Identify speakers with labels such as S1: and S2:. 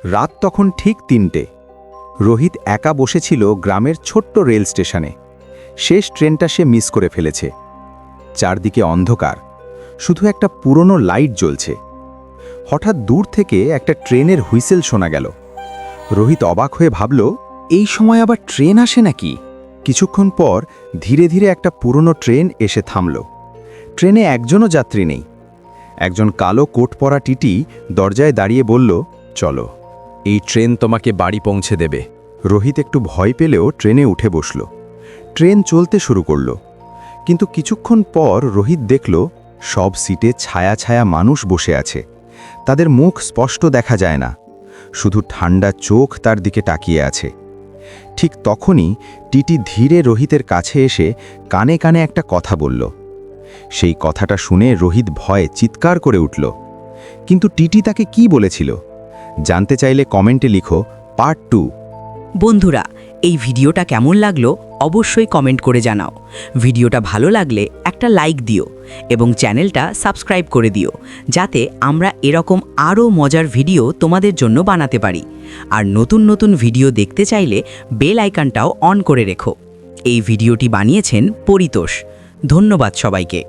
S1: রাত তখন ঠিক ৩টে। রোহিত একা বসেছিল গ্রামের ছোট্ট রেল স্টেশনে। শেষ ট্রেনটা সে মিস করে ফেলেছে। চারদিকে অন্ধকার, শুধু একটা পুরনো লাইট জ্বলছে। হঠাৎ দূর থেকে একটা ট্রেনের হুইসেল শোনা গেল। রোহিত অবাক হয়ে ভাবল, এই সময় আবার ট্রেন আসে নাকি? কিছুক্ষণ পর ধীরে ধীরে একটা পুরনো ট্রেন এসে থামল। ট্রেনে একজনও যাত্রী নেই। একজন কালো কোট পরা টিটি দরজায় দাঁড়িয়ে বলল, চলো, এই ট্রেন তোমাকে বাড়ি পৌঁছে দেবে। রোহিত একটু ভয় পেলেও ট্রেনে উঠে বসল। ট্রেন চলতে শুরু করল, কিন্তু কিছুক্ষণ পর রোহিত দেখল সব সিটে ছায়া ছায়া মানুষ বসে আছে। তাদের মুখ স্পষ্ট দেখা যায় না, শুধু ঠান্ডা চোখ তার দিকে তাকিয়ে আছে। ঠিক তখনই টিটি ধীরে রোহিতের কাছে এসে কানে কানে একটা কথা বলল। সেই কথাটা শুনে রোহিত ভয়ে চিৎকার করে উঠল। কিন্তু টিটি তাকে কি বলেছিল জানতে চাইলে কমেন্টে লিখো পার্ট 2।
S2: বন্ধুরা, এই ভিডিওটা কেমন লাগলো অবশ্যই কমেন্ট করে জানাও। ভিডিওটা ভালো লাগলে একটা লাইক দিও এবং চ্যানেলটা সাবস্ক্রাইব করে দিও, যাতে আমরা এরকম আরও মজার ভিডিও তোমাদের জন্য বানাতে পারি। আর নতুন নতুন ভিডিও দেখতে চাইলে বেল আইকনটাও অন করে রেখো। এই ভিডিওটি বানিয়েছেন পরিতোষ। ধন্যবাদ সবাইকে।